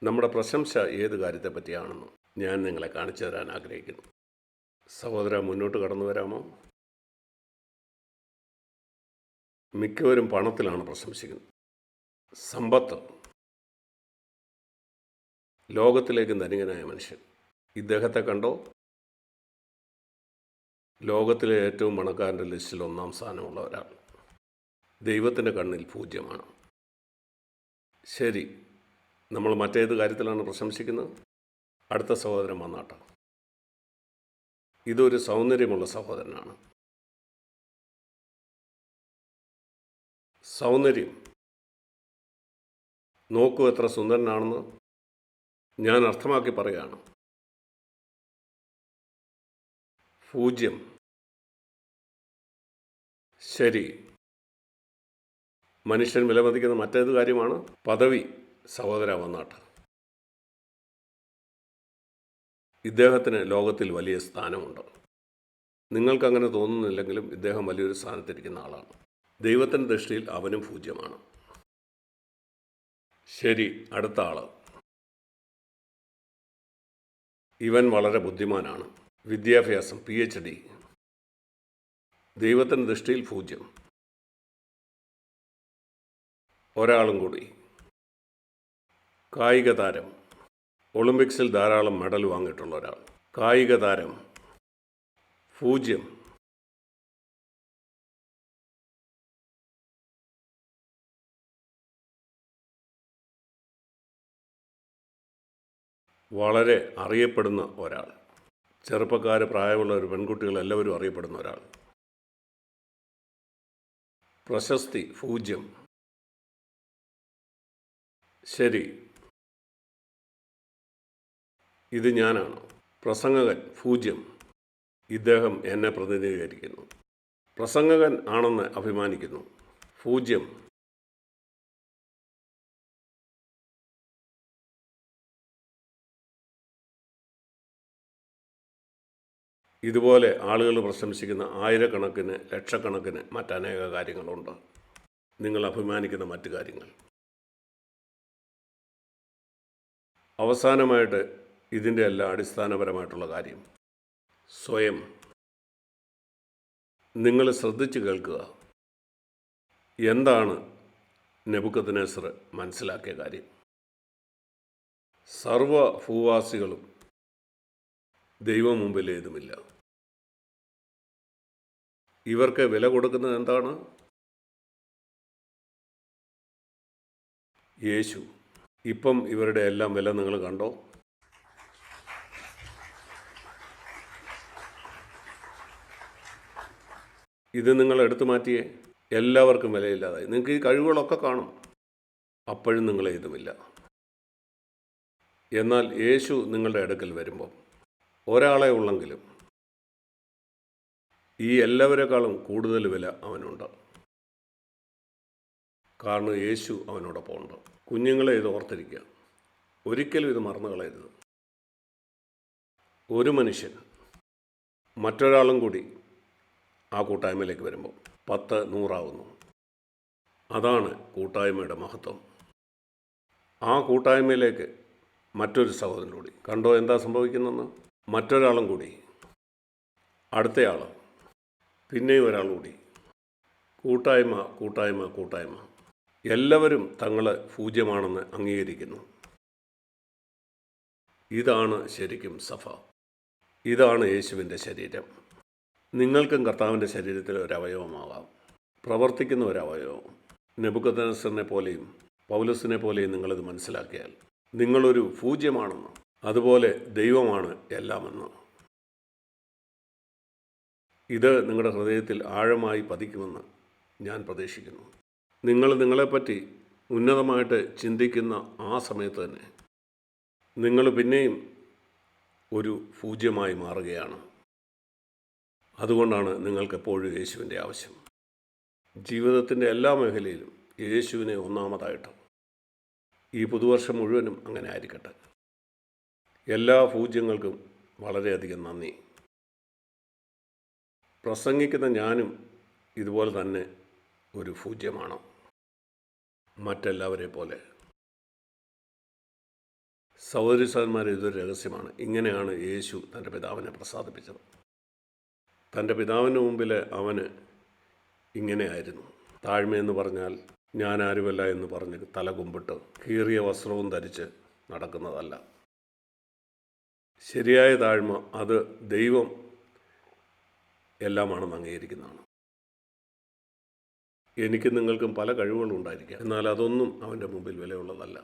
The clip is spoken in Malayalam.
നമ്മുടെ പ്രശംസ ഏത് കാര്യത്തെ പറ്റിയാണെന്ന് ഞാൻ നിങ്ങളെ കാണിച്ചു തരാൻ ആഗ്രഹിക്കുന്നു. സഹോദര, മുന്നോട്ട് കടന്നു വരാമോ? മിക്കവരും പണത്തിലാണ് പ്രശംസിക്കുന്നത്. സമ്പത്ത്. ലോകത്തിലേക്ക് ധനികനായ മനുഷ്യൻ. ഇദ്ദേഹത്തെ കണ്ടോ? ലോകത്തിലെ ഏറ്റവും പണക്കാരൻ്റെ ലിസ്റ്റിൽ 1-ാം സ്ഥാനമുള്ള ഒരാൾ. ദൈവത്തിൻ്റെ കണ്ണിൽ പൂജ്യമാണ്. ശരി, നമ്മൾ മറ്റേത് കാര്യത്തിലാണ് പ്രശംസിക്കുന്നത്? അടുത്ത സഹോദരൻ വന്നാട്ടെ. ഇതൊരു സൗന്ദര്യമുള്ള സഹോദരനാണ്. സൗന്ദര്യം. നോക്കൂ എത്ര സുന്ദരനാണെന്ന്. ഞാൻ അർത്ഥമാക്കി പറയുകയാണ്. പൂജ്യം. ശരി, മനുഷ്യൻ വിലമതിക്കുന്ന മറ്റേത് കാര്യമാണ്? പദവി. സഹോദര വന്നാട്ടെ. ഇദ്ദേഹത്തിന് ലോകത്തിൽ വലിയ സ്ഥാനമുണ്ട്. നിങ്ങൾക്കങ്ങനെ തോന്നുന്നില്ലെങ്കിലും ഇദ്ദേഹം വലിയൊരു സ്ഥാനത്തിരിക്കുന്ന ആളാണ്. ദൈവത്തിൻ്റെ ദൃഷ്ടിയിൽ അവനും പൂജ്യമാണ്. ശരി, അടുത്ത ആൾ. ഇവൻ വളരെ ബുദ്ധിമാനാണ്. വിദ്യാഭ്യാസം, PhD. ദൈവത്തിൻ്റെ ദൃഷ്ടിയിൽ പൂജ്യം. ഒരാളും കൂടി. കായിക താരം. ഒളിമ്പിക്സിൽ ധാരാളം മെഡൽ വാങ്ങിയിട്ടുള്ള ഒരാൾ. കായിക താരം. പൂജ്യം. വളരെ അറിയപ്പെടുന്ന ഒരാൾ. ചെറുപ്പക്കാർ, പ്രായമുള്ളവർ, പെൺകുട്ടികൾ എല്ലാവരും അറിയപ്പെടുന്ന ഒരാൾ. പ്രശസ്തി. പൂജ്യം. ശരി, ഇത് ഞാനാണ്. പ്രസംഗകൻ. പൂജ്യം. ഇദ്ദേഹം എന്നെ പ്രതിനിധീകരിക്കുന്നു. പ്രസംഗകൻ ആണെന്ന് അഭിമാനിക്കുന്നു. പൂജ്യം. ഇതുപോലെ ആളുകൾ പ്രശംസിക്കുന്ന ആയിരക്കണക്കിന്, ലക്ഷക്കണക്കിന് മറ്റനേക കാര്യങ്ങളുണ്ട്. നിങ്ങൾ അഭിമാനിക്കുന്ന മറ്റു കാര്യങ്ങൾ. അവസാനമായിട്ട് ഇതിൻ്റെ എല്ലാം അടിസ്ഥാനപരമായിട്ടുള്ള കാര്യം സ്വയം. നിങ്ങൾ ശ്രദ്ധിച്ച് കേൾക്കുക. എന്താണ് നെബൂഖദ്നേസർ മനസ്സിലാക്കിയ കാര്യം? സർവ ഭൂവാസികളും ദൈവം മുമ്പിൽ ഏതുമില്ല. ഇവർക്ക് വില കൊടുക്കുന്നത് എന്താണ്? യേശു. ഇപ്പം ഇവരുടെ എല്ലാം വില നിങ്ങൾ കണ്ടോ? ഇത് നിങ്ങൾ എടുത്തു മാറ്റിയേ. എല്ലാവർക്കും വിലയില്ലാതായി. നിങ്ങൾക്ക് ഈ കഴിവുകളൊക്കെ കാണും, അപ്പോഴും നിങ്ങൾ ഏതുമില്ല. എന്നാൽ യേശു നിങ്ങളുടെ അടുക്കൽ വരുമ്പോൾ ഒരാളെ ഉള്ളെങ്കിലും ഈ എല്ലാവരെക്കാളും കൂടുതൽ വില അവനുണ്ട്. കാരണം യേശു അവനോടൊപ്പം ഉണ്ട്. കുഞ്ഞുങ്ങളെ ഇത് ഓർത്തിരിക്കുക. ഒരിക്കലും ഇത് മറന്നു കളയരുത്. ഒരു മനുഷ്യൻ മറ്റൊരാളും കൂടി ആ കൂട്ടായ്മയിലേക്ക് വരുമ്പോൾ 10, 100 ആവുന്നു. അതാണ് കൂട്ടായ്മയുടെ മഹത്വം. ആ കൂട്ടായ്മയിലേക്ക് മറ്റൊരു സഹോദരൻ കൂടി. കണ്ടോ എന്താ സംഭവിക്കുന്നതെന്ന്? മറ്റൊരാളും കൂടി, അടുത്തയാൾ, പിന്നെയും ഒരാൾ കൂടി. കൂട്ടായ്മ, കൂട്ടായ്മ, കൂട്ടായ്മ. എല്ലാവരും തങ്ങൾ പൂജ്യമാണെന്ന് അംഗീകരിക്കുന്നു. ഇതാണ് ശരിക്കും സഭ. ഇതാണ് യേശുവിൻ്റെ ശരീരം. നിങ്ങൾക്കും കർത്താവിൻ്റെ ശരീരത്തിൽ ഒരവയവമാകാം, പ്രവർത്തിക്കുന്ന ഒരവയവം. നെബൂഖദ്നേസറിനെ പോലെയും പൗലോസിനെ പോലെയും നിങ്ങളിത് മനസ്സിലാക്കിയാൽ നിങ്ങളൊരു പൂജ്യമാണെന്ന്, അതുപോലെ ദൈവമാണ് എല്ലാമെന്ന്. ഇത് നിങ്ങളുടെ ഹൃദയത്തിൽ ആഴമായി പതിക്കുമെന്ന് ഞാൻ പ്രതീക്ഷിക്കുന്നു. നിങ്ങൾ നിങ്ങളെപ്പറ്റി ഉന്നതമായിട്ട് ചിന്തിക്കുന്ന ആ സമയത്ത് തന്നെ നിങ്ങൾ പിന്നെയും ഒരു പൂജ്യമായി മാറുകയാണ്. അതുകൊണ്ടാണ് നിങ്ങൾക്കെപ്പോഴും യേശുവിൻ്റെ ആവശ്യം. ജീവിതത്തിൻ്റെ എല്ലാ മേഖലയിലും യേശുവിനെ ഒന്നാമതായിട്ട്. ഈ പുതുവർഷം മുഴുവനും അങ്ങനെ ആയിരിക്കട്ടെ. എല്ലാ പൂജ്യങ്ങൾക്കും വളരെയധികം നന്ദി. പ്രസംഗിക്കുന്ന ഞാനും ഇതുപോലെ തന്നെ ഒരു പൂജ്യമാണ്, മറ്റെല്ലാവരെ പോലെ. സഹോദരി സഹോദരന്മാരെ, ഇതൊരു രഹസ്യമാണ്. ഇങ്ങനെയാണ് യേശു തൻ്റെ പിതാവിനെ പ്രസാദിപ്പിച്ചത്. തൻ്റെ പിതാവിന് മുമ്പിൽ അവന് ഇങ്ങനെയായിരുന്നു. താഴ്മയെന്ന് പറഞ്ഞാൽ ഞാൻ ആരുമല്ല എന്ന് പറഞ്ഞ് തല കുമ്പിട്ട് കീറിയ വസ്ത്രവും ധരിച്ച് നടക്കുന്നതല്ല. ശരിയായ താഴ്മ അത് ദൈവം എല്ലാമാണെന്ന് അംഗീകരിക്കുന്നതാണ്. എനിക്കും നിങ്ങൾക്കും പല കഴിവുകളും ഉണ്ടായിരിക്കാം, എന്നാൽ അതൊന്നും അവൻ്റെ മുമ്പിൽ വിലയുള്ളതല്ല.